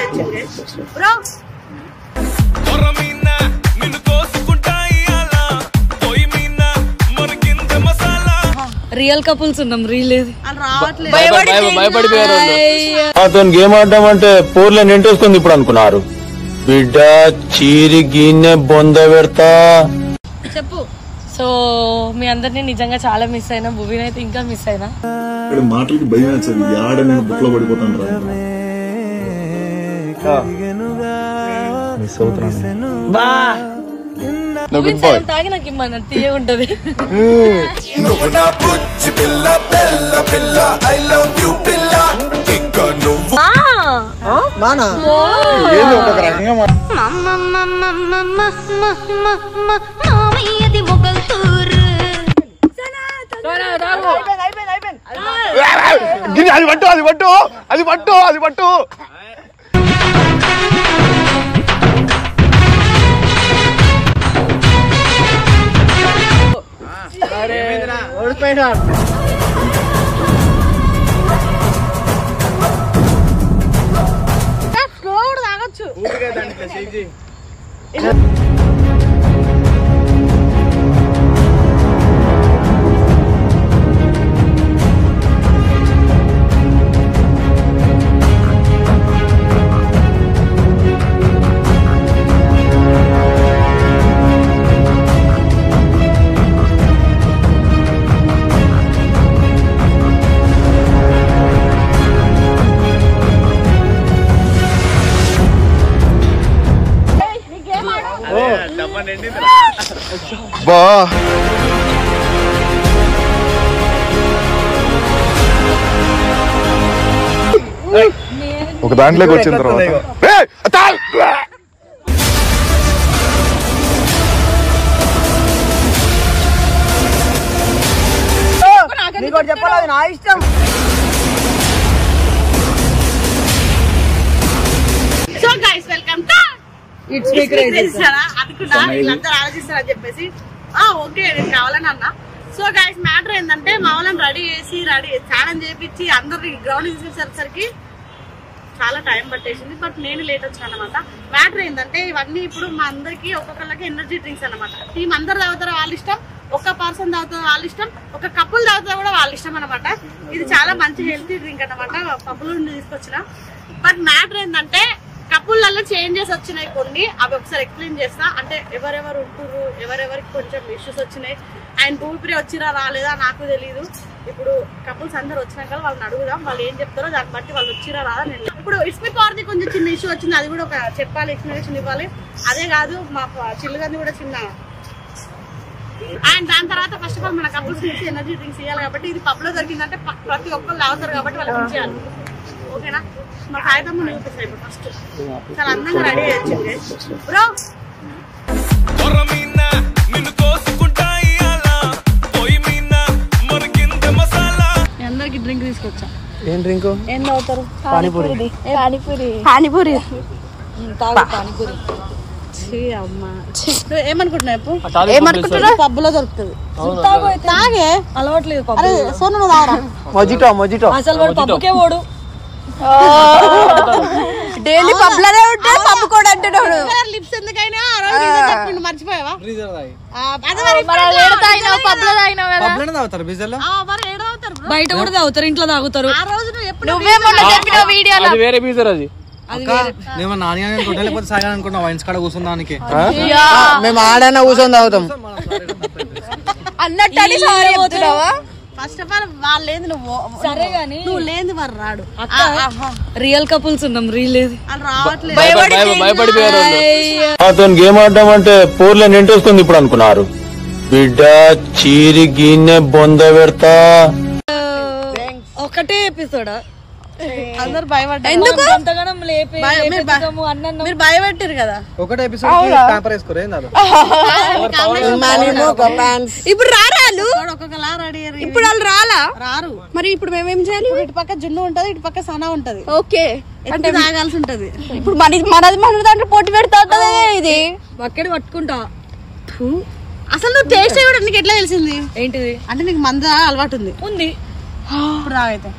వచ్చింది bro. Real couples ఉన్నాం, reel లేదు అతను గేమ్ ఆడడం అంటే పూర్లో నింటేసుకుంది ఇప్పుడు అనుకున్నారు. బిడ్డ చీరి గీన్నె బొంద పెడతా చెప్పు. సో మీ అందరినీ నిజంగా చాలా మిస్ అయినా, భువిని అయితే ఇంకా మిస్ అయినా. మాటలకి భయం వేస్తుంది, ఆడ నేను బుక్లో పడిపోతాను తాగి నాకు ఇమ్మన్నా తీయ ఉంటది. అది పట్టు అది పట్టు అది పట్టు అది పట్టు. తాగొచ్చు. బా ఒక దాంట్లోకి వచ్చిన తర్వాత చెప్పాలి, అది నా ఇష్టం. So guys welcome to it's me crazy. అనుకున్నా వీళ్ళందరూ ఆలోచిస్తారని చెప్పేసి ఓకే నేను కావాలని అన్నా. సో గైస్ మ్యాటర్ ఏంటంటే మా వాళ్ళని రెడీ స్నానం చేయించి అందరికి గ్రౌండ్ తీసుకొచ్చేసరికి చాలా టైం పట్టేసింది. బట్ నేను లేట్ వచ్చాను అనమాట. మ్యాటర్ ఏంటంటే ఇవన్నీ ఇప్పుడు మా అందరికి ఒక్కొక్కరికి ఎనర్జీ డ్రింక్స్ అనమాట. టీం అందరు తాగుతారో వాళ్ళ ఇష్టం, ఒక పర్సన్ తాగుతారో వాళ్ళ ఇష్టం, ఒక కపుల్ తాగుతారో కూడా వాళ్ళ ఇష్టం అనమాట. ఇది చాలా మంచి హెల్తీ డ్రింక్ అనమాట, పప్పుల నుండి తీసుకొచ్చిన. బట్ మ్యాటర్ ఏంటంటే కపుల్లలో చేంజెస్ వచ్చినాయి కొన్ని, అవి ఒకసారి ఎక్స్ప్లెయిన్ చేస్తా. అంటే ఎవరెవరు ఉంటున్నారు, ఎవరెవరికి కొంచెం ఇష్యూస్ వచ్చినాయి, ఆయన పూర్తి వచ్చిరా రాలేదా నాకు తెలీదు. ఇప్పుడు కపుల్స్ అందరు వచ్చినాక వాళ్ళని అడుగుదాం, వాళ్ళు ఏం చెప్తారో దాన్ని బట్టి వాళ్ళు వచ్చిరా రాదా. నేను ఇప్పుడు ఇట్స్ మీ పార్టీ కొంచెం చిన్న ఇష్యూ వచ్చింది, అది కూడా ఒక చెప్పాలి, ఎక్స్ప్లెనేషన్ ఇవ్వాలి. అదే కాదు మా చిల్లుగంది కూడా చిన్న. అండ్ దాని తర్వాత ఫస్ట్ ఆఫ్ ఆల్ మన కపుల్స్ నుంచి ఎనర్జీ డ్రింక్స్ ఇవ్వాలి కాబట్టి ఇది పబ్ లో దొరికిందంటే ప్రతి ఒక్కరు తాగుతారు కాబట్టి వాళ్ళకి ఇచ్చేయాలి. ఓకేనా? మా కాగితమ్మ చూపిస్తాయి ఇప్పుడు ఫస్ట్. చాలా అందంగా రెడీ అయ్యింది బ్రో. అందరికి డ్రింక్ తీసుకొచ్చా. ఏం డ్రింక్? ఏం తాగుతారు? పానీపూరి. పానీపూరి తాగు. పానీపూరి ఏమనుకుంటున్నావు? ఏమనుకుంటున్నా? పబ్బులో దొరుకుతుంది. తాగే అలవాట్లేదు. సోను తాగరా? మొజిటో అసలు వాడు పబ్బుకే ఓడు. డైలీ పబ్లోనే ఉంటే పబ్బు కూడా అంటున్నాడు. లిప్స్ ఎందుకైనా మర్చిపోయావా? బయట కూడా తాగుతారు, ఇంట్లో తాగుతారు. ఆ రోజు నువ్వేమన్నా చెప్పిన వీడియోలో వేరే బీజర్ అది. కూర్చుందానికి మేము ఆడైనా కూర్చొని తాగుతాం అన్నట్టు. ఫస్ట్ ఆఫ్ ఆల్ వాళ్ళు లేదు, నువ్వు సరే గానీ నువ్వు లేదు మరి రాడు. రియల్ కపుల్స్ ఉన్నాం, రీల్ లేదు. భయపడిపోయారు. అతను గేమ్ ఆడడం అంటే పూర్లో నింటేసుకుంది ఇప్పుడు అనుకున్నారు. బిడ్డ చీరి గీన్నె బొంద పెడతా. ఒకటే ఎపిసోడా? అందరు భయపడ్డారు. ఎందుకు అంతగానం మీరు భయపెట్టారు కదా. ఒకటే ఎపిసోడ్ ఇప్పుడు రారాలు ఒక్కొక్కలా రెడీ. ఇప్పుడు వాళ్ళు రారు. మరి ఇప్పుడు మేమేం చేయాలి? ఇటు పక్క జున్ను ఉంటది, ఇటు పక్క సనా ఉంటది. ఓకే అంటే తాగాల్సి ఉంటది. ఇప్పుడు మనది మన దాంట్లో పోటీ పెడతా ఇది అక్కడే పట్టుకుంటా. అసలు నువ్వు టేస్ట్ కూడా నీకు ఎట్లా తెలిసింది? ఏంటిది అంటే నీకు మంద అలవాటు ఉంది? ఇప్పుడు తాగైతే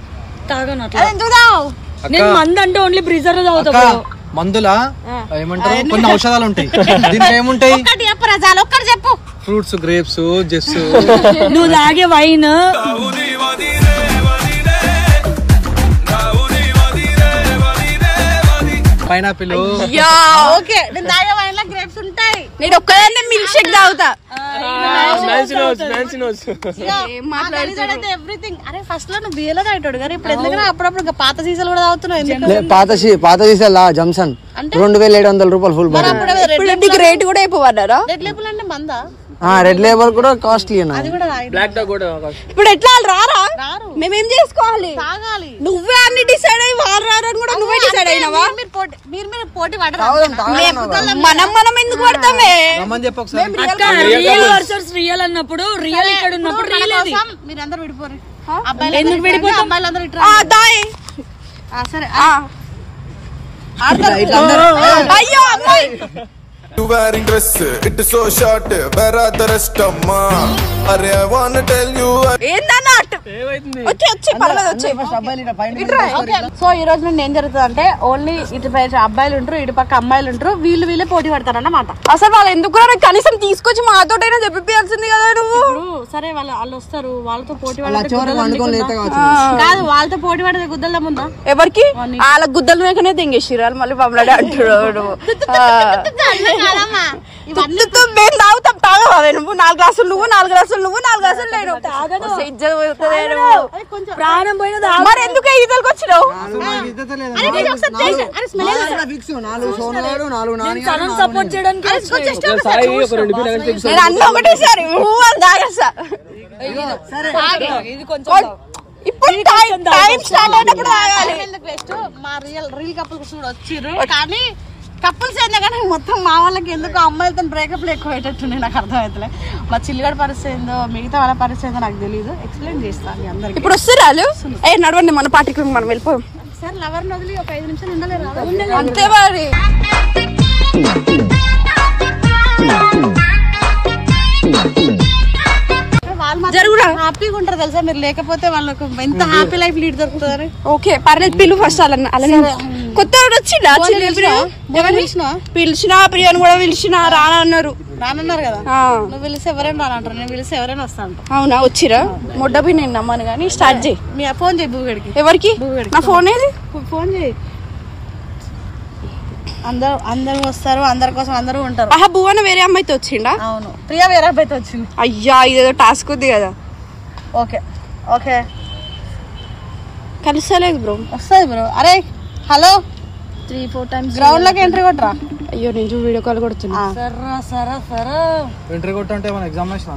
తాగను. ఎందుకు తావు? నేను మంద అంటే ఓన్లీ బ్రీజర్ లో తాగుతా. మందుల ఏమంటారు కొన్ని ఔషధాలు ఉంటాయి. దీంట్లో ఏముంటాయి? ఒక్కటి చెప్పరా చాలు, ఒక్కటి చెప్పు. ఫ్రూట్స్, గ్రేప్స్, జెస్, నువ్వు తాగే వైన్, పైనాపిల్. ఓకే, నేను తాగే వైన్ లో గ్రేప్స్ ఉంటాయి. నేను ఒక్కదాన్ని మిల్క్ షేక్ తాగుతా. ఎవ్రీథింగ్. అరే ఫస్ట్ లో నువ్వు బియ్యలో తాగేటోడు కానీ ఇప్పుడు ఎందుకంటే అప్పుడప్పుడు పాత సీసాలు కూడా తాగుతున్నావు. పాత సీసాలా జంసన్ 2700 రూపాయలు ఫుల్ బాటిల్. రేట్ కూడా అయిపోవన్నారా? రెడ్ లేబుల్ అంటే మందా? రెడ్ లేబుల్ కూడా కాస్ట్లీ. అది కూడా బ్లాక్ డాగ్ కూడా. ఇప్పుడు ఎట్లా రారా? రారు, మేమేం చేసుకోవాలి? తాగాలి. నువ్వే అన్ని డిసైడ్ అయ్యి వాళ్ళు రారని కూడా నువ్వే డిసైడ్ అయినావా? మీరు పోటీ పడరా? మనం ఎందుకు పడతామే? రియల్ వర్సెస్ రియల్ అన్నప్పుడు రియల్ ఇక్కడ ఉన్నప్పుడు రియల్ అది. మీరందరూ విడిపోరు. ఎందుకు విడిపోతాం? అమ్మాయిలందరూ ఇట్లా. సరే అయ్యో అమ్మాయి You wearing dress, it is so short. Where are the rest of ma? Arey, I wanna tell you. ఏందన్నా వచ్చి పర్లేదు వచ్చి. సో ఈ రోజు నుండి ఏం జరుగుతుంది అంటే ఓన్లీ ఇటు పై అబ్బాయిలు ఉంటారు, ఇటు పక్క అమ్మాయిలు ఉంటారు, వీళ్ళే పోటీ పడతారు అన్నమాట. అసలు వాళ్ళు ఎందుకు కనీసం తీసుకొచ్చి మాతోటైనా చెప్పియాల్సింది కదా నువ్వు. సరే వాళ్ళు వస్తారు, వాళ్ళతో పోటీ కాదు, వాళ్ళతో పోటీ పడితే గుద్దల ముందా? ఎవరికి? వాళ్ళ గుద్దలు మేకనే తెంగేసిరు వాళ్ళు. మళ్ళీ పమ్మలాడే అంటాడు. మేము తాగుతాం. తాగవా నువ్వు? 4 గ్లాసులు నువ్వు, 4 గ్లాసులు నువ్వు, 4 గ్లాసులు నేను. ప్రాణం పోయిన మరి ఎందుకు ఈతలకు వచ్చినావు? సపోర్ట్ చేయడానికి నేను అన్న ఒకటేసారి నువ్వు అని తాగేస్తా. ఇది కొంచెం ఇప్పుడు టైం స్టార్ట్ అయినప్పుడు తాగాలి. మా రియల్ కపుల్స్ కూడా వచ్చిర్రు కానీ కపుల్స్ అయినా కానీ మొత్తం మా వాళ్ళకి ఎందుకు అమ్మాయిలతో బ్రేకప్లు ఎక్కువ అయ్యేటట్టు నాకు అర్థమవుతలే. మా చిల్లిగడ పరిస్థితి ఏందో, మిగతా వాళ్ళ పరిస్థితి ఏందో నాకు తెలియదు. ఎక్స్ప్లెయిన్ చేస్తాను అందరికి. ఇప్పుడు వస్తురాలు నడవండి, మన పార్టీకి మనం వెళ్ళిపోయాం. సార్ లవర్ని వదిలి ఒక 5 నిమిషాలు ఉండలేరు అంతే మరి. వాళ్ళు హ్యాపీగా ఉంటారు తెలుసా, మీరు లేకపోతే వాళ్ళకు ఎంత హ్యాపీ లైఫ్ లీడ్ దొరుకుతుంది. ఓకే పర్లేదు, పిలు ఫస్ట్ అలానే. కొత్త వచ్చిందా? పిలిచినా ప్రియాని కూడా పిలిచినా రానన్నారు కదా. నువ్వు పిలిస్తే ఎవరైనా రానంటారు, నేను పిలిస్తే ఎవరైనా వస్తా అంటారు. అవునా? వచ్చిరా? మొడ్డబి నేను నమ్మను కానీ స్టార్ట్ చేయి. మీ ఫోన్ చేయి భూగడికి. ఎవరికి? నా ఫోన్ ఏది? ఫోన్ చేయి. అందరూ వస్తారు, అందరి కోసం అందరూ ఉంటారు. ఆహా భువన వేరే అమ్మాయితో వచ్చిండా? అవును, ప్రియా వేరే అబ్బాయితో వచ్చింది. అయ్యా ఇదేదో టాస్క్ ఉంది కదా. ఓకే ఓకే కలుస్తలేదు బ్రో. వస్తుంది బ్రో. అరే హలో 3-4 times గ్రౌండ్ లోకి ఎంట్రీ కొట్టరా. అయ్యో నేను వీడియో కాల్ కొడుతున్నా. ఎంట్రీ కొట్టంటే మన ఎగ్జామినేషన్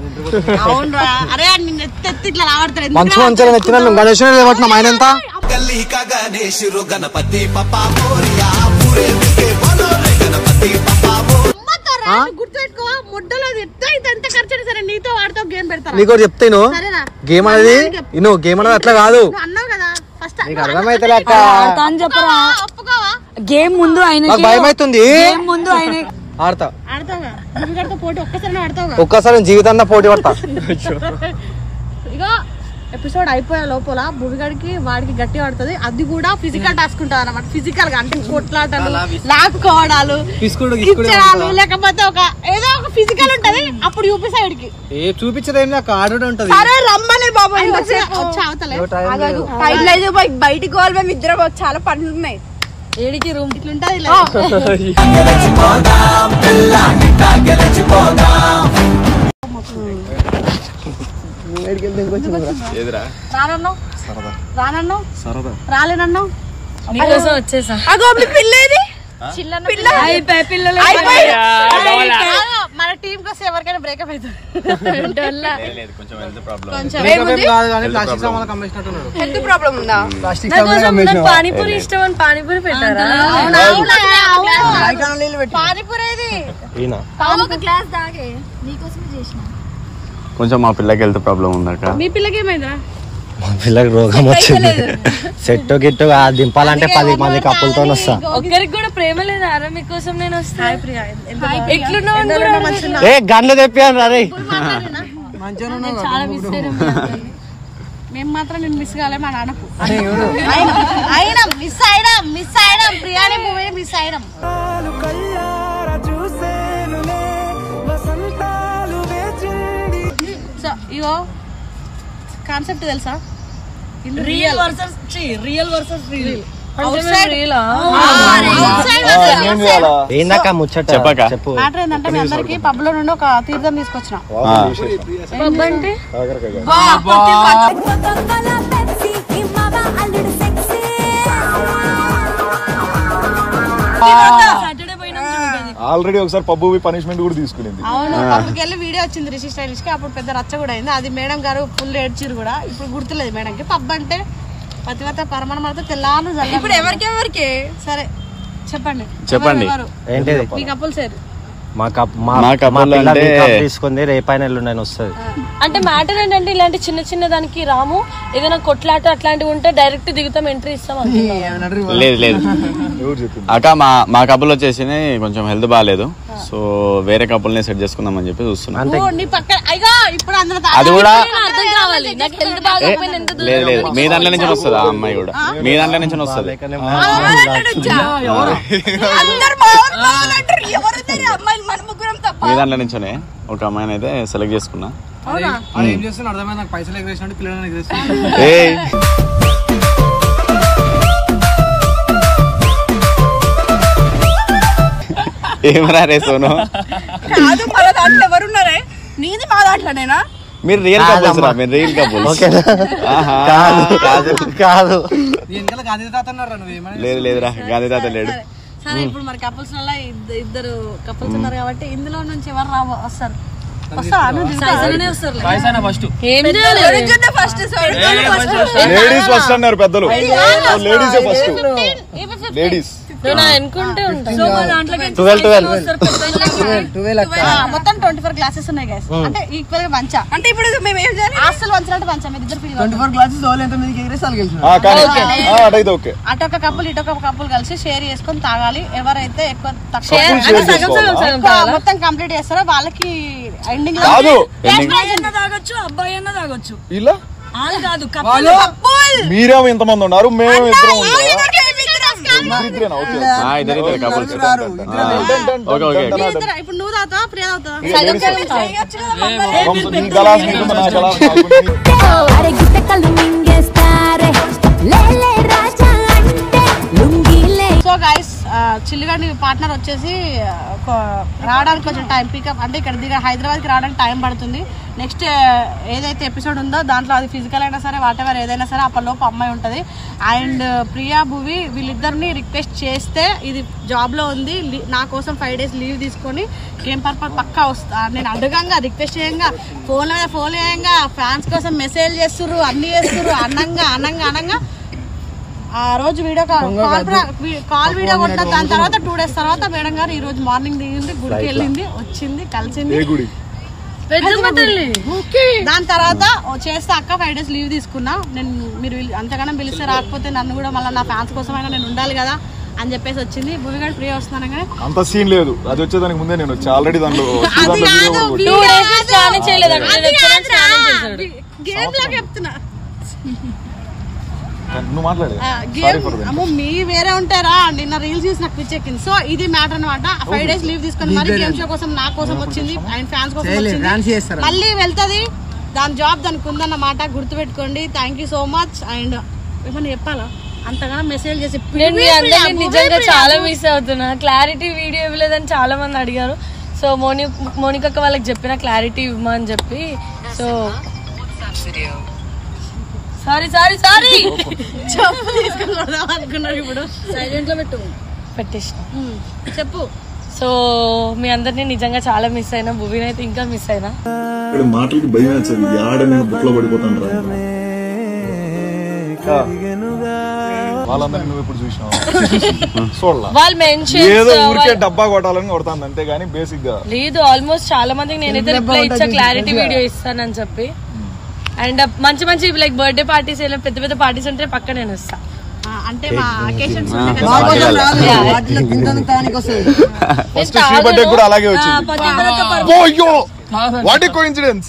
అవునరా. అరే నిన్ను ఎత్తి ఇట్లా రావడతాడు. మంచి మంచిగా ఎత్తిన గణేష్ కొట్టినాం. ఆయన ఎంత? గుర్తుపెట్టుకో, ముడ్డలో ఎంత ఖర్చు అయినా సరే నీతో వాడితో గేమ్ పెడతాను. నీకు చెప్తాను గేమ్ అనేది గేమ్ అనేది అట్లా కాదు. అన్నావు కదా ఫస్ట్. అర్థమైతే చెప్పరా? ఒప్పుకోవా? గేమ్ ముందు ఆయన భయం అవుతుంది. ముందు ఆయన ఆడతా. ఆడతావుగా ముగ్గురితో పోటీ ఒక్కసారి ఆడతావుగా. ఒక్కసారి జీవితాంతా పోటీ పడతా. ఇగో ఎపిసోడ్ అయిపోయే లోపల భూమిగడికి వాడికి గట్టి పడుతుంది. అది కూడా ఫిజికల్ టాస్క్ ఉంటుంది అన్నమాట. ఫిజికల్ గా అంటే కొట్లాటలు, లాక్కోవడాలు, ఇచ్చడాలు, లేకపోతే ఏదో ఒక ఫిజికల్ ఉంటది. అప్పుడు యూపీ సైడ్ కి చూపించదేం ఆడడం ఉంటది. సరే రమ్మని బాబా బయటికి వాళ్ళు మేము ఇద్దరం చాలా పనులు ఉన్నాయి. ఏడికి రూమ్ ఇట్లుంటది. రాలేనన్నావు నీకోసం వచ్చేసా. అగో మీ పిల్లేది? మన టీం కోసం ఎవరికైనా బ్రేకప్ అవుతుంది. హెల్త్ ప్రాబ్లం ఉందా? పానీపూరి ఇష్టం అని పానీపూరి పెట్టారా? పానీపూరి కొంచెం మా పిల్లకి హెల్త్ ప్రాబ్లం ఉందట. మీ పిల్లకి ఏమైందా? మా పిల్లకి రోగం వచ్చింది. సెట్టు గిట్టు దింపాలంటే 10 మంది కప్పులతో వస్తా. ఒక్కరికి కూడా ప్రేమ లేదా? మీకోసం నేను వస్తా. ఏ గన్లు తెప్పాను రే. చాలా మిస్ అయినా మేము మాత్రం నేను మిస్ కాలేము అని అనకు. అయినా మిస్ అయినాం ప్రియాని మూవీ మిస్ అయినాం. సో ఇగో కాన్సెప్ట్ తెలుసా? Real versus reel. ఏందాక ముచ్చట చెప్పు. మ్యాటర్ ఏంటంటే మీ అందరికి పబ్ లో నుండి ఒక తీర్థం తీసుకొచ్చిన. పబ్ అంటే ఆల్రెడీ ఒకసారి పబ్బు పనిష్మెంట్ కూడా తీసుకునింది. అవును, పబ్కి వెళ్ళి వీడియో వచ్చింది రిషి స్టైలిష్ కి. అప్పుడు పెద్ద రచ్చ కూడా అయింది. అది మేడం గారు ఫుల్ ఏడ్చిరు కూడా. ఇప్పుడు గుర్తులేదు మేడం కి. పబ్ అంటే పతివత పరమాణం తెల్లాను. ఇప్పుడు ఎవరికి సరే చెప్పండి ఏంటిది మీ కపుల్ సార్? మా కప్పులు అంటే తీసుకుంది రేపైన ఎల్లుండి వస్తుంది. అంటే మ్యాటర్ ఏంటంటే ఇలాంటి చిన్న చిన్న దానికి రాము ఏదైనా కొట్లాట అట్లాంటివి ఉంటే డైరెక్ట్ దిగుతాం, ఎంట్రీ ఇస్తాం. లేదు అక్క మా కపుల్ వచ్చేసి కొంచెం హెల్త్ బాగాలేదు. సో వేరే కపుల్ ని సెట్ చేసుకుందాం అని చెప్పి చూస్తున్నాం. అది కూడా లేదు మీ దాంట్లో నుంచి వస్తుంది. ఆ అమ్మాయి కూడా మీ దాంట్లో నుంచి వస్తుంది. మీ దాంట్లో నుంచోనే ఒక అమ్మాయిని అయితే సెలెక్ట్ చేసుకున్నా. ఏమరా రే సోను? కాదు మన దాంట్లో ఎవరున్నారే? నీది మా దాంట్లోనేనా? మీరు రియల్ కపుల్స్ రా, మీరు రియల్ కపుల్స్. కాదు లేదురా, గాంధీ తాత లేడు. సరే ఇప్పుడు మరి కపుల్స్ వల్ల ఇద్దరు కపుల్స్ ఉన్నారు కాబట్టి ఇందులో నుంచి ఎవరు వస్తారు? లేడీస్ ఫస్ట్ అన్నారు పెద్దలు. లేడీసే ఫస్ట్. లేడీస్ మొత్తం 24 క్లాసెస్ ఉన్నాయి గైస్. అంటే ఈక్వల్ గా పంచా. అంటే ఇప్పుడు మేము ఏం చేయాలి? హాస్టల్ పంచినట్టు పంచా. మీరు ఇద్దరు 24 క్లాసెస్ అటొక కపుల్ ఇటొక కపుల్ కలిసి షేర్ చేసుకొని తాగాలి. ఎవరైతే ఎక్కువ మొత్తం కంప్లీట్ చేస్తారో వాళ్ళకి ఎండింగ్ లో తాగొచ్చు, అబ్బాయి అన్న తాగొచ్చు. ఇలా కాదు మీరేమో ఇంతమంది ఉన్నారు, మేము ఇద్దరం ఇప్పుడు నువ్వు తాగుతావా ప్రియ తాగుతావా? సో గైస్ చిల్లిగడ్డి పార్ట్నర్ వచ్చేసి రావడానికి కొంచెం టైం పికప్ అంటే ఇక్కడ హైదరాబాద్కి రావడానికి టైం పడుతుంది. నెక్స్ట్ ఏదైతే ఎపిసోడ్ ఉందో దాంట్లో అది ఫిజికల్ అయినా సరే వాట్ ఎవర్ ఏదైనా సరే అప్పటిలోపు అమ్మాయి ఉంటుంది. అండ్ ప్రియా భువి వీళ్ళిద్దరిని రిక్వెస్ట్ చేస్తే ఇది జాబ్లో ఉంది, నా కోసం 5 days లీవ్ తీసుకొని గేమ్ పర్పస్ పక్కా వస్తా నేను అడగంగా రిక్వెస్ట్ చేయంగా ఫోన్ చేయంగా ఫ్యాన్స్ కోసం మెసేజ్ చేస్తుర్రు, అన్ని చేస్తుర్రు. అనంగా ఆ రోజు వీడియో కాల్ వీడియో కొట్టిన దాని తర్వాత 2 days తర్వాత మేడం గారు ఈ రోజు మార్నింగ్ దిగింది, గుడికి వెళ్ళింది, వచ్చింది, కలిసింది. దాని తర్వాత చేస్తే అక్క 5 days లీవ్ తీసుకున్నా నేను. మీరు అంతగానో పిలిస్తే రాకపోతే నన్ను కూడా మళ్ళీ నా ఫ్యాన్స్ కోసమైనా నేను ఉండాలి కదా అని చెప్పేసి వచ్చింది. భూమిగాడు ప్రియ వస్తున్నాను కానీ అంత సీన్ లేదు. అది వచ్చేదానికి ముందే నేను వచ్చి ఆల్రెడీ దాంట్లో గేమ్ లాగా చెప్తున్నా. నువ్వు మాట్లాడు. అమ్మో మీ వేరే ఉంటారా? నిన్న రీల్స్ చూసి నాకు పిచ్చెక్కింది. సో ఇది మ్యాటర్ అనమాట. 5 days లీవ్ తీసుకుని మరి గేమ్ షో కోసం నా కోసం వచ్చింది అండ్ ఫ్యాన్స్ కోసం వచ్చింది. మళ్ళీ వెళ్తుంది. దాని జాబ్ దానికి ఉందన్నమాట, గుర్తుపెట్టుకోండి. Thank you so much. And ఏమన్నా చెప్పాలా? అంతగానో మెసేజ్ చేసి నిజంగా చాలా మిస్ అవుతున్నా. క్లారిటీ వీడియో ఇవ్వలేదని చాలా మంది అడిగారు. సో మోనిక వాళ్ళకి చెప్పిన క్లారిటీ ఇవ్వమని చెప్పి. సో సారీ అనుకున్నారు. ఇప్పుడు సైలెంట్ లో పెట్టేసిన చెప్పు. సో మీ అందరినీ నిజంగా చాలా మిస్ అయినా. భూమిని అయితే ఇంకా మిస్ అయినా. మాటలకి భయం వేస్తుంది. ఆడ నేను బుక్లో పడిపోతాను రా. వాళ్ళందరినీ నువ్వు ఇప్పుడు చూసినావు? వాళ్ళు మెన్షన్ ఏదో ఊరికే డబ్బా కొట్టాలని కొడతాను అంతే గానీ బేసిక్ గా లేదు. ఆల్మోస్ట్ చాలా మందికి నేనైతే రిప్లై ఇచ్చా క్లారిటీ వీడియో ఇస్తానని చెప్పి. అండ్ మంచి మంచి లైక్ బర్త్డే పార్టీస్ పెద్ద పెద్ద పార్టీస్ ఉంటే పక్క నేను వస్తా. అంటే మా అకేషన్స్ అలాగే వచ్చింది. What a coincidence.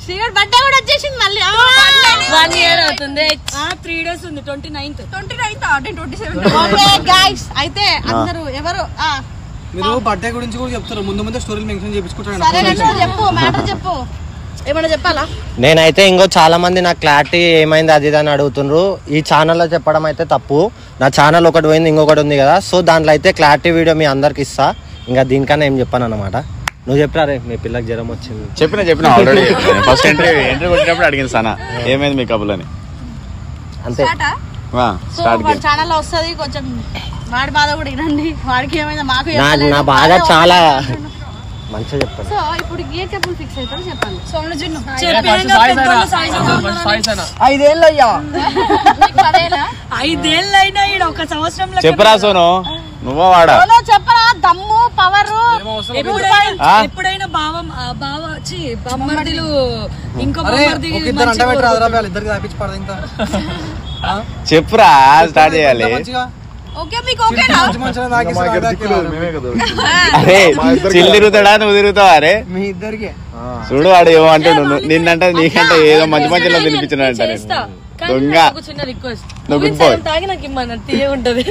శ్రీగడ్ బర్త్డే కూడా వచ్చేసింది మళ్ళీ 1 year అవుతుంది 3 days ఉంది 29th గైస్ అయితే అందరూ ఎవరు మీరు బర్త్డే గురించి కూడా చెప్తారు ముందు స్టోరీలు మెన్షన్ చేయించుకుంటారు సరే చెప్పు మ్యాటర్ చెప్పు ఏమన్నా చెప్పాలా నేనైతే ఇంకో చాలా మంది నాకు క్లారిటీ ఏమైంది అది అని అడుగుతుండ్రు ఈ ఛానల్లో చెప్పడం అయితే తప్పు నా ఛానల్ ఒకటి పోయింది ఇంకొకటి ఉంది కదా సో దాంట్లో అయితే క్లారిటీ వీడియో మీ అందరికి ఇస్తా ఇంకా దీనికన్నా ఏం చెప్పాను అన్నమాట నువ్వు చెప్పరా రే మీ పిల్లకి జ్వరం వచ్చింది చెప్పిన ఆల్రెడీ ఫస్ట్ ఎంట్రీ కొట్టినప్పుడు అడిగింది సానా ఏమైంది మీ కబుల్ అని అంతే వాడి ఛానల్ లో వస్తుంది కొంచెం వాడి బాధ కూడా వినండి వాడికి ఏమైందా మాకు నా బాధ చాలా మంచిగా చెప్తాను సో ఇప్పుడు ఏ కపుల్ ఫిక్స్ అవుతారో చెప్పండి ఐదేళ్ళైనా ఒక సంవత్సరం చెప్పరా సోను నువ్వు వాడా చెప్పరా దమ్ము పవర్ ఎప్పుడైనా బామ్మర్దిలు ఇంకో చెప్పురా స్టార్ట్ చేయాలి అరే చిల్లు తిరుగుతాడా నువ్వు తిరుగుతావా అరే మీ ఇద్దరికి చూడు వాడు ఏమో అంటాడు నిన్నంటే నీకంటే ఏదో మంచి మంచిలో తినిపించిన అంటారు దొంగ చిన్న రిక్వెస్ట్ నువ్వు గుడ్ బాయ్ తాగి నాకు ఇమ్మన్నా తీయ ఉంటది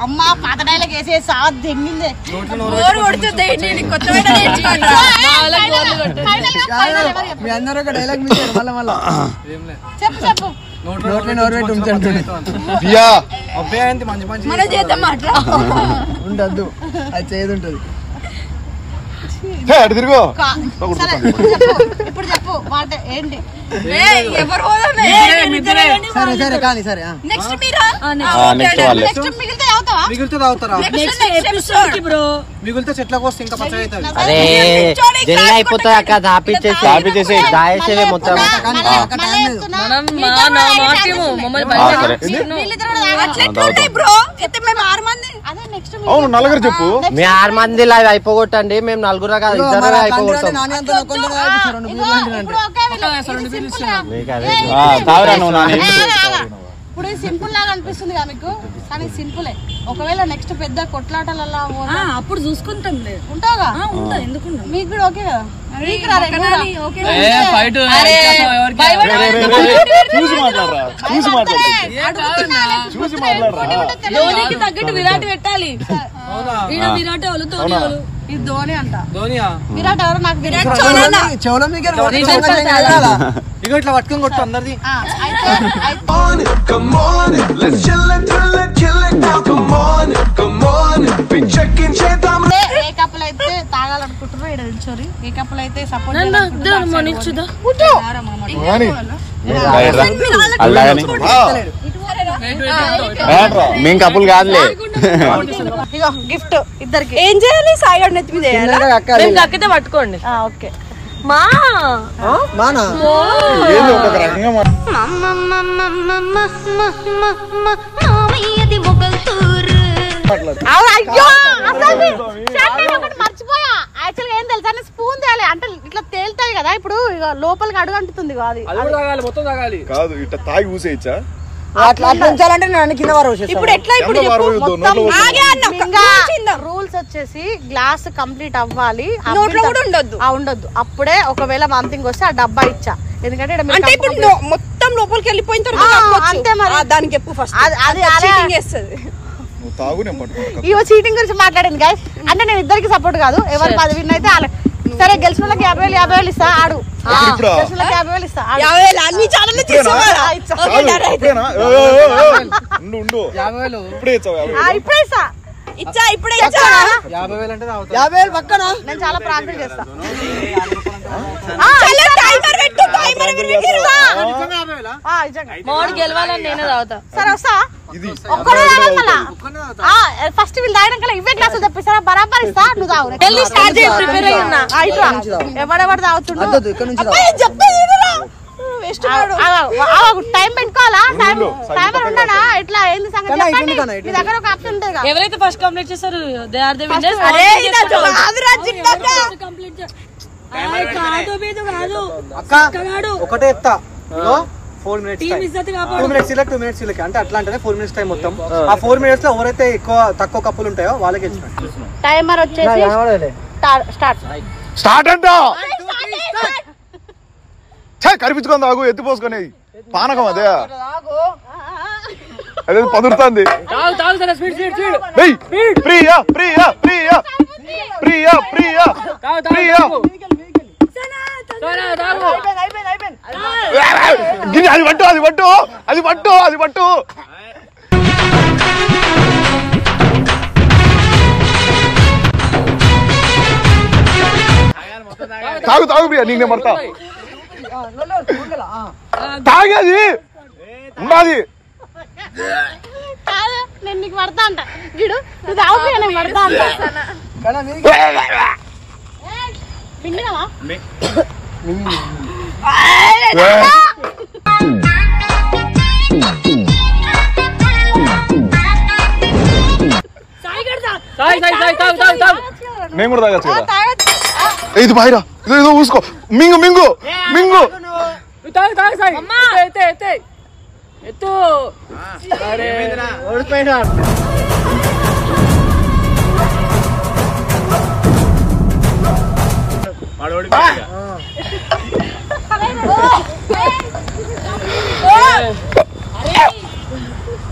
అమ్మా పాత డైలాగ్ వేసేసా దెంగిందే మీ అందరూ ఒక డైలాగ్ మించారు మళ్ళా చెప్పు నోరు పెట్టి ఉంచాడు అబ్బాయి అంటే మంచి మంచి ఉండద్దు అది చేయదు ఉంటది తిరుగు సరే ఇప్పుడు చెప్పు మాట ఏంటి సరే సరే కానీ సరే నెక్స్ట్ వాళ్ళే మిగిలితే అవుతావా మిగిలితే తాగుతారా మిగిలితే చెట్లకు వస్తే ఇంకా పచ్చడి అవుతుంది అరే జల్లి అయిపోతుంది అక్క దాపిచ్చేసి దాయేసేవే మొత్తం అవును నలుగురు చెప్పు మీ 6 మందిలో అవి అయిపోగొట్టండి మేము నలుగురు కాదు ఇద్దరు అయిపోగొట్టాం తాగురా నువ్వు నాని ఇప్పుడు సింపుల్ లాగా అనిపిస్తుంది కదా మీకు కానీ సింపులే ఒకవేళ నెక్స్ట్ పెద్ద కొట్లాటలలో అప్పుడు చూసుకుంటాం ఉంటావుగా ఎందుకు మీకు కూడా ఓకే కదా ధోనికి తగ్గట్టు విరాట్ పెట్టాలి విరాట్ ఇది ధోని అంట ధోనియా విరాట్ ఎవరు నాకు విరాట్ చెవుల దగ్గర ఇక ఇట్లా పట్టుకొని కొట్టు అందరిది ఏ కప్పులు అయితే తాగాలనుకుంటున్నారో ఇక్కడ నిల్చోరి ఏ కప్పులు అయితే సపోర్ట్ మేము కప్పులు కాదులే ఇగో గిఫ్ట్ ఇద్దరికి ఏం చేయాలి సాయిగడ్ నెత్తి మీద కక్కితే పట్టుకోండి ఓకే మా మానా అయ్యో మర్చిపోయా యాక్చువల్గా ఏం తెలుసా స్పూన్ తేయాలి అంటే ఇట్లా తేలుతుంది కదా ఇప్పుడు లోపలికి అడుగు అంటుతుంది అది మొత్తం తాగాలి కాదు ఇట్లా తాగి ఊసేయచ్చా అట్లా ఉంచాలంటే నన్ను కింద వారు ఇప్పుడు ఎట్లా ఇప్పుడు రూల్స్ వచ్చేసి గ్లాస్ కంప్లీట్ అవ్వాలి నోట్లో కూడా ఉండొద్దు ఉండొద్దు అప్పుడే ఒకవేళ వామిటింగ్ వస్తే ఆ డబ్బా ఇచ్చా ఎందుకంటే అంటే ఇప్పుడు మొత్తం లోపలికి వెళ్ళిపోయిన తర్వాత అంతే మరి దానికి చెప్పు ఫస్ట్ అది చేస్తుంది తాగు నేను పట్టుకుంటా ఇవో చీటింగ్ గురించి మాట్లాడింది గైస్ అంటే నేను ఇద్దరికి సపోర్ట్ కాదు ఎవరు 10 విన్ అయితే సరే గెలిచిన వాళ్ళకి 50,000 ఇస్తా ఆడు గెలిచిన వాళ్ళకి 50,000 ఇస్తా అన్ని ఛానల్ ఇప్పుడే ఇప్పుడే ఇస్తా ఇప్పుడే 50,000 అంటే 50,000 పక్కన నేను చాలా ప్రాంతం చేస్తా మోడు గెలవాలని నేనే తాగుతా సరే వస్తా ఒక్కడే ఫస్ట్ వీళ్ళు తాగినాక ఇవే గ్లాసులు తెప్పిస్తారా బరాబర్ ఇస్తా నువ్వు తాగు ఎవడెవడు తాగుతుండు టైం పెట్టుకోవాలా టైమర్ ఉండనా ఇట్లా ఏంది సంగతి చెప్పండి మీ దగ్గర ఒక ఆప్షన్ ఉంటుంది ఎవరైతే ఫస్ట్ కంప్లీట్ చేస్తారు దే ఆర్ ద విన్నర్స్ అక్క ఒకటే చెప్తా 4 minutes 2 minutes ఇలా 2 minutes ఇలా అంటే అట్లా అంటే 4 minutes టైం మొత్తం. ఆ 4 minutes లో ఎవరైతే తక్కువ కప్పులు ఉంటాయో వాళ్ళకి ఇచ్చినట్టు. టైమర్ వచ్చేసి స్టార్ట్ అంట కనిపించుకొని తాగు ఎత్తిపోసుకొని పానకం అదే అదే పదురుతుంది. ప్రియా ప్రియా ప్రియా ప్రియా ప్రియా ప్రియా అది పట్టు అది పట్టు అది పట్టు అది పట్టు తాగు తాగు ప్రియా నీకు నేను పడతా తాగేది ఉన్నది నేను నీకు పడతా అంట వీడు నువ్వు తాగుతా నేను పడతా అంట పిండినావా నేను కూడా తాగచ్చు కదా ఇది బాయిరా ఇదో ఊసుకో మింగు మింగు మింగు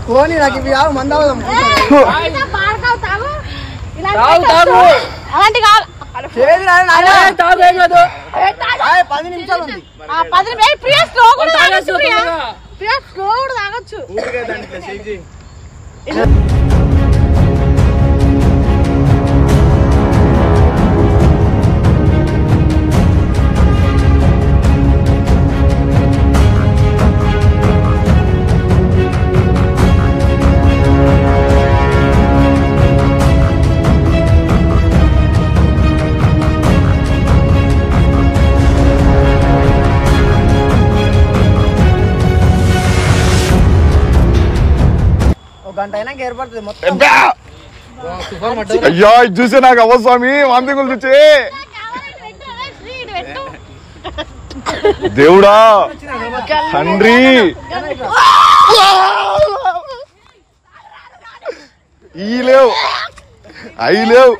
కోని నాకు ఇవి ఆవు మందావుదాం అలాంటి కాదు 10 నిమిషాలు ఉంది 10 ప్రియా స్లో కూడా తాగొచ్చు ప్రియా స్లో కూడా తాగొచ్చు గంట అయినా ఏర్పడుతుంది మొత్తం. అయ్యా ఇది చూసే నాకు అవ్వ స్వామి వాంతింగులు చూచి దేవుడా తండ్రి ఈ లేవు అయి లేవు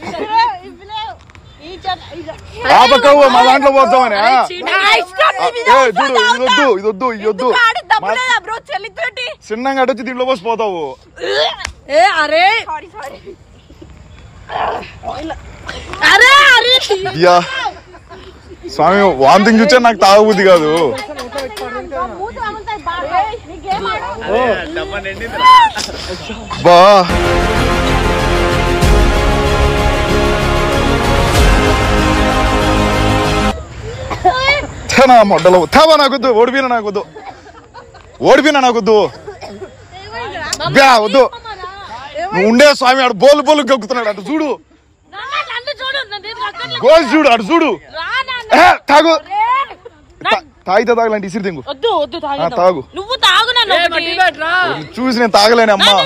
ఆపకవ్వ మా దాంట్లో పోతామని చూడు ఇదొద్దు ఇదొద్దు చిన్నగా అటొచ్చి దీంట్లో పోసి పోతావు స్వామి వాంతింగ్ చూచే నాకు తాగబుద్ధి కాదు బా మొడ్డలో తావా నాకొద్దు ఓడిపోయినా నాకొద్దు ఓడిపోయినా నాకొద్దు బ్యా వద్దు నువ్వు ఉండే స్వామి ఆడు బోలు బోలు గొక్కుతున్నాడు అటు చూడు గోల్ చూడు అటు చూడు తాగు తాగితే తాగలంటే ఇసిరి తింగు తాగు చూసి నేను తాగలేను అమ్మా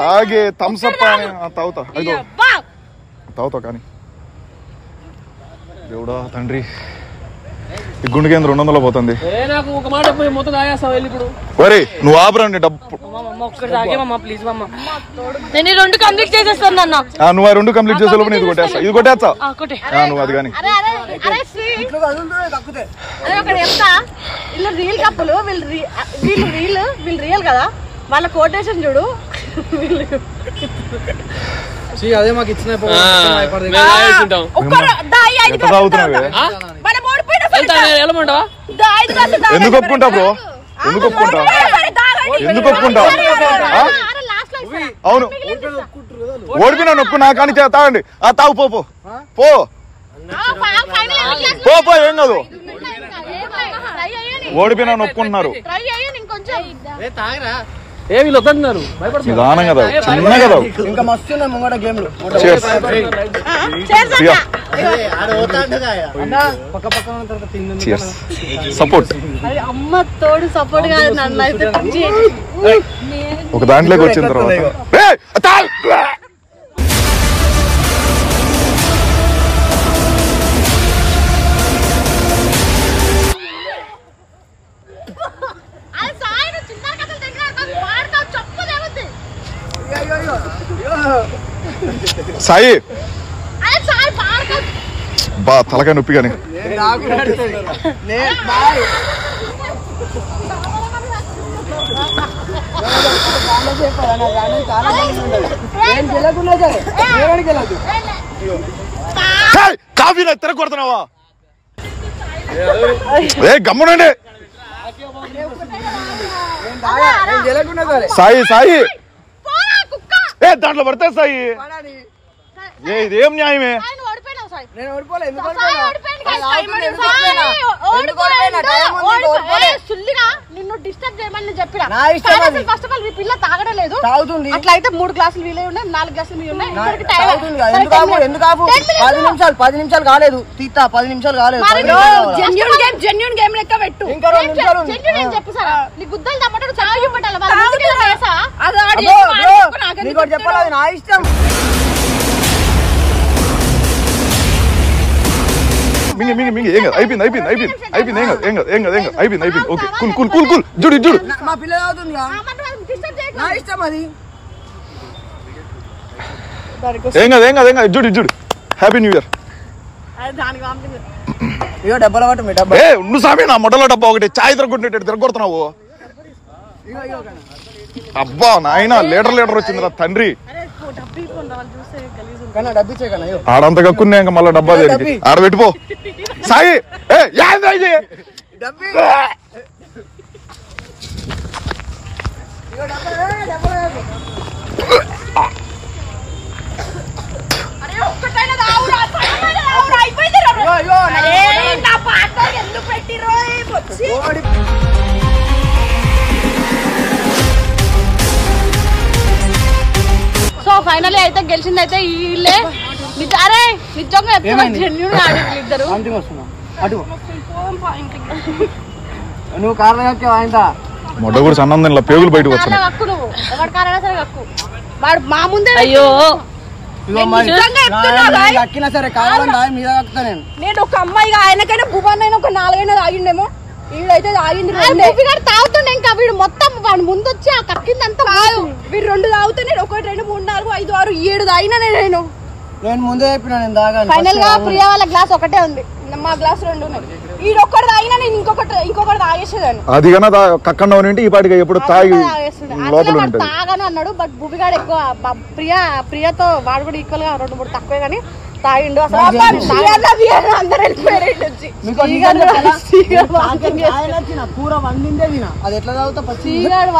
తాగే థమ్సప్ తాగుతా తాగుతావు కానీ దేవుడా తండ్రి ఈ గుండె కేంద్రం 200 పోతుంది వరే నువ్వు ఆపరండి డబ్బు రెండు కంప్లీట్ చేసేస్తాను అన్న నువ్వు 2 కంప్లీట్ చేసే లోపు ఇది కొట్టేస్తా ఇది కొట్టేస్తా నువ్వు అది కానీ వీళ్ళు రియల్ కప్పులు వీళ్ళు రియల్ కదా వాళ్ళ కోటేషన్ చూడు అదే మాకు ఇచ్చిన ఎందుకు ఒప్పుకుంటా బ్రో ఎందుకు ఒప్పుకుంటా ఎందుకు ఒప్పుకుంటా అవును ఓడిపోయినా నొప్పు నా కానీ తాగండి తాగు పో పో పో పో ఏం కాదు ఓడిపోయినా నొప్పుకుంటున్నారు నిదానం కదా చిన్న కదా ఇంకా మస్తు ముంగడ గేమ్లు సపోర్ట్ అమ్మ తోడు సపోర్ట్ కాదు నన్ను అయితే ఒక దాంట్లోకి వచ్చిన తర్వాత సాయి బా తలకాయ నొప్పి కానీ కాఫీ తిరగొడుతున్నావా ఏ గమ్మునండి సాయి సాయి ఏ దాంట్లో పడతా సాయి ఇదేం న్యాయమే నిన్ను డిస్టర్బ్ చేయమని చెప్పిన ఫస్ట్ ఆఫ్ ఆల్ ఈ పిల్ల తాగడలేదు అట్లా అయితే 3 గ్లాసులు వీలే ఉన్నాయి 4 గ్లాసులు మీ ఉన్నాయి 10 నిమిషాలు కాలేదు తీతా 10 నిమిషాలు కాలేదు జెన్యూన్ గేమ్ లెక్క పెట్టు జెన్యూన్ చెప్పు సార్ నీ గుద్దలు తప్పటడు చాయు పెట్టాలి చెప్పాలి నా ఇష్టం మింగి ఏం కాదు అయిపోయింది ఓకే కూల్ చూడు మా పిల్ల అవుతుంది నా ఇష్టం అది ఏం కాదు చూడు హ్యాపీ న్యూ ఇయర్ డబ్బుల పట్టు మీ డబ్బా నువ్వు సామి నా మొదల డబ్బా ఒకటి చాయ్ తిరగొడుతున్నావు అబ్బా నాయన లీటర్ వచ్చిందిరా తండ్రి ఆడంత కక్కున్నా ఇంకా మళ్ళీ డబ్బా దగ్గరికి ఆడ పెట్టిపో సాయి సో ఫైనలీ అయితే గెలిచింది అయితే వీళ్ళే అరే నిజంగా జెన్యూన్ ఆడారు ఇద్దరు నువ్వు కారణం మొట్ట కూడా సన్నందం ఇలా పేగులు బయటకు వచ్చాయి కక్కు నువ్వు ఎవరి కారణం సరే కక్కు వాడు మా ముందే అయ్యో అక్కినా సరే కావాలంటే మీద కక్కుతా నేను ఒక అమ్మాయిగా ఆయనకైనా భువన్ అయినా ఒక 4 అయినా తాగిండేమో వీడైతే తాగింది తాగుతుండే ఇంకా వీడు మొత్తం వాడు ముందు వచ్చి ఆ కక్కిందంతా కాదు వీడు 2 తాగుతా నేను 1 2 3 4 5 6 7 తాగినా నేను ముందే చెప్పినా నేను తాగాను ఫైనల్ గా ప్రియా వాళ్ళ గ్లాస్ ఒకటే ఉంది మా గ్లాస్ 2 ఉన్నాయి వీడు ఒక్కటి తాగినా నేను ఇంకొకటి తాగేసేదాన్ని అది కన్నా కక్కండా ఉంటే ఈ పాటిగా ఎప్పుడు తాగి లోపల ఉంటుంది తాగాను అన్నాడు బట్ భూమిగాడు ఎక్కువ ప్రియాతో వాడు కూడా ఈక్వల్ గా 2 3 తక్కువే కానీ తాగిండు అసలు అందరు అది ఎట్లా తాగుతా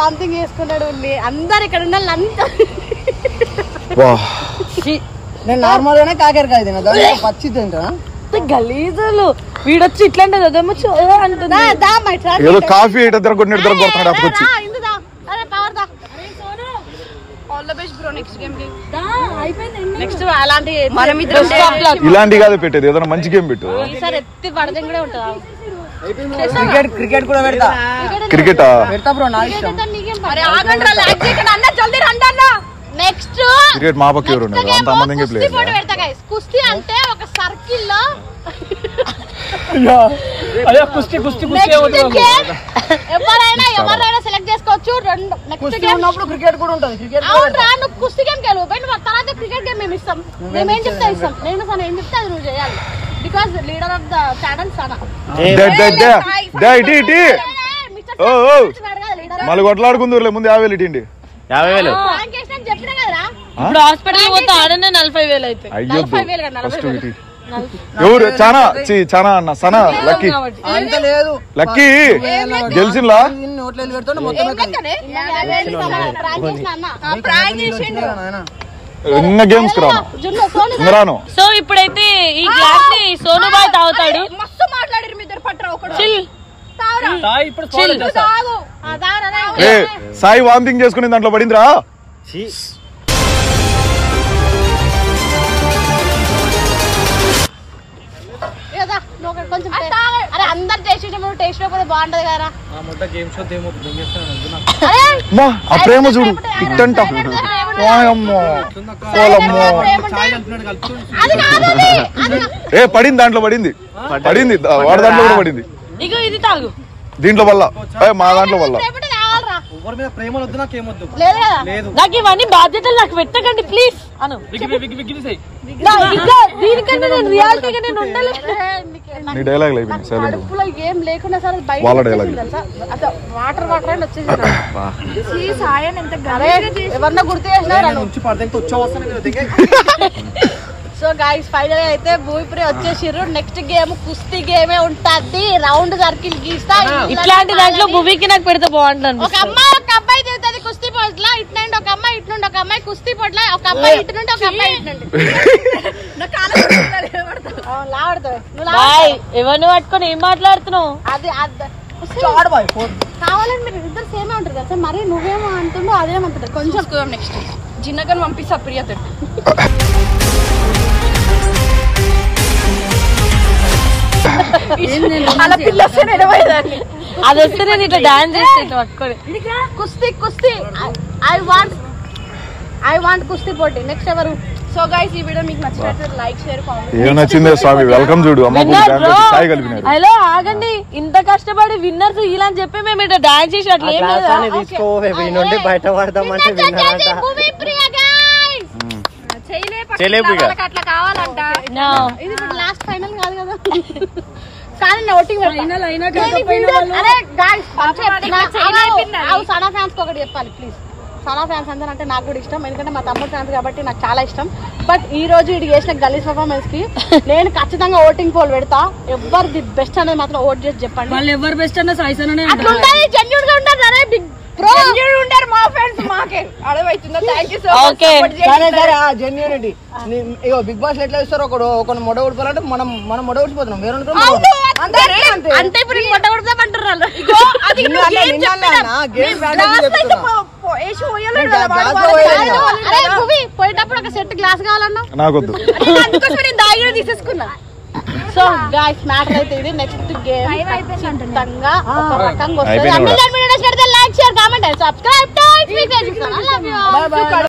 వామిటింగ్ చేసుకున్నాడు అందరు ఇక్కడ ఉన్న అంతా నేను నార్మల్ గానే కాకరకాయ తినా పచ్చి తింటా గలీజులు వీడొచ్చి ఇట్లాంటి అంటున్నా ఏదో కాఫీ తిరగొడుతున్నాడు అప్పకొచ్చి నెక్స్ట్ అలాంటి ఇలాంటి కాదు పెట్టేది ఏదైనా మంచి గేమ్ పెట్టు ఎత్తి పడదే కూడా ఉంటుంది క్రికెట్ కూడా పెడతా క్రికెట్ పెడతా బ్రో నా ఇష్టం నెక్స్ట్ క్రికెట్ మా పక్క ఎవరు ఉన్నారు అంత అమ్మందంగా ప్లే కుస్తీ అంటే ఒక సర్కిల్ లో ఎవరైనా సెలెక్ట్ చేసుకోవచ్చు క్రికెట్ కూడా ఉంటుంది నువ్వు కుస్తీ గేమ్ గెలువు తర్వాత క్రికెట్ గేమ్ మేము ఇస్తాం మేమేం చెప్తా ఇస్తాం నేను సార్ ఏం చెప్తే అది నువ్వు చేయాలి because leader of the channel సానా మళ్ళీ కొట్లాడుకుందూరులే ముందు 50,000 ఇటీండి 50,000 చెప్పినా కదరా ఇప్పుడు హాస్పిటల్ పోతే ఆడనే 40,000 అయితే అయ్యో ఎవరు చానా అన్న సనా లక్కీ అంత లేదు లక్కీ గెలిచిందా నోట్లేదు పెడతాడు మొత్తం ఎన్న గేమ్స్ రాను సో ఇప్పుడైతే ఈ గ్లాస్ ని సోనుబాయ్ తాగుతాడు మస్తు మాట్లాడారు మీ ఇద్దరు పట్రా ఒకడు సాయి వామిటింగ్ చేసుకుని దాంట్లో పడిందిరా కొంచెం అరే అందరు చేసేటప్పుడు టేస్ట్ కూడా బాగుంటది కదా ఆ ప్రేమ చూడు ఇట్టంట పడింది దాంట్లో పడింది వాడి దాంట్లో కూడా పడింది ఇగో ఇది తాగు దీంట్లో వల్ల మా దాంట్లో వల్ల ఎవరి మీద ప్రేమ వద్దు నాకు ఏమొద్దు లేదు కదా లేదు నాకు ఇవన్నీ బాధ్యతలు నాకు పెట్టకండి ప్లీజ్ అను దీనికంటే నేను రియాలిటీగా నేను ఉండలేదు. నీ డైలాగ్ అయిపోయింది సైలెంట్ కడుపులో ఏం లేకుండా సరే బయట వాళ్ళ డైలాగ్ తెలుసా అసలు వాటర్ అని వచ్చేసి సాయం ఎంత ఎవరన్నా గుర్తు చేసినారా నుంచి పడదంతో వచ్చేవస్తాను. సో గైస్ ఫైనల్ అయితే భూమిప్రియ వచ్చేసిర్రు. నెక్స్ట్ గేమ్ కుస్తీ గేమే ఉంటది. రౌండ్ సర్కిల్ గీస్తా ఇట్లాంటి దాంట్లో భూమికి నాకు పెడితే బాగుంటుంది. ఒక అమ్మాయి ఒక అబ్బాయి చేస్తుంది కుస్తీ పోట్ల ఇటు నుండి ఒక అమ్మాయి ఇటు నుండి ఒక అమ్మాయి కుస్తీ పోట్ల ఒక అబ్బాయి ఇటు నుండి ఒక అమ్మాయి ఇటు నుండి ఎవరిని పట్టుకొని ఏం మాట్లాడుతున్నావు? అది కావాలని మీరు ఇద్దరు సేమే ఉంటారు కదా మరి నువ్వేమో అంటుండో అదేమంటారు కొంచెం నెక్స్ట్ చిన్నగా పంపిస్తా ప్రియతో అది వస్తే నేను ఇట్లా డాన్స్ చేస్తే ఇట్లా పట్టుకొని కుస్తీ ఐ వాంట్ కుస్తీ పోటీ నెక్స్ట్ ఎవరు? సో గైస్ ఈ వీడియో మీకు నచ్చినట్లయితే లైక్ షేర్ కామెంట్. ఏం నచ్చిందే స్వామి వెల్కమ్ చూడు అమ్మ సాయి కలిపినారు. హలో ఆగండి ఇంత కష్టపడి విన్నర్స్ ఇలా అని చెప్పి మేము ఇట్లా డాన్స్ చేసి అట్లా ఏం లేదు తీసుకోవే నుండి బయట పడదామంటే అట్లా కావాలంట. ఇది లాస్ట్ ఫైనల్ కాదు కదా కానీ ఓటింగ్ సనా ఫ్యాన్స్ ఒకటి చెప్పాలి ప్లీజ్. సనా ఫ్యాన్స్ అందరూ అంటే నాకు కూడా ఇష్టం ఎందుకంటే మా తమ్ముడు ఫ్యాన్స్ కాబట్టి నాకు చాలా ఇష్టం. బట్ ఈ రోజు ఇది చేసిన గలీజ్ పర్ఫార్మెన్స్ కి నేను ఖచ్చితంగా ఓటింగ్ పోల్ పెడతా. ఎవరు ది బెస్ట్ అనేది మాత్రం ఓట్ చేసి చెప్పండి. వాళ్ళు ఎవరు బెస్ట్ అన్న సాయిసనే అట్లా ఉంటుంది జెన్యూన్ గా ఉంటారు అరే బిగ్ బ్రో జెన్యూన్ ఉంటారు మా ఫ్రెండ్స్ మాకే అడవైతుందా థాంక్యూ సో మచ్ సరే సరే జెన్యూనిటీ ఇగో బిగ్ బాస్ ఎట్లా ఇస్తారు ఒకడు మొడ ఉడిపోవాలంటే మనం మొడ ఉడిపోతున్నాం వేరే అంటే ఇప్పుడు మొట్ట కొడతామంటారు పోయేటప్పుడు ఒక సెట్ గ్లాస్ కావాలన్నా నాకొద్దు అందుకోసం నేను దాగిన తీసేసుకున్నా. సో గైస్ మ్యాటర్ అయితే ఇది నెక్స్ట్ గేమ్ ఖచ్చితంగా ఒక రకంగా వస్తుంది. Like share comment subscribe to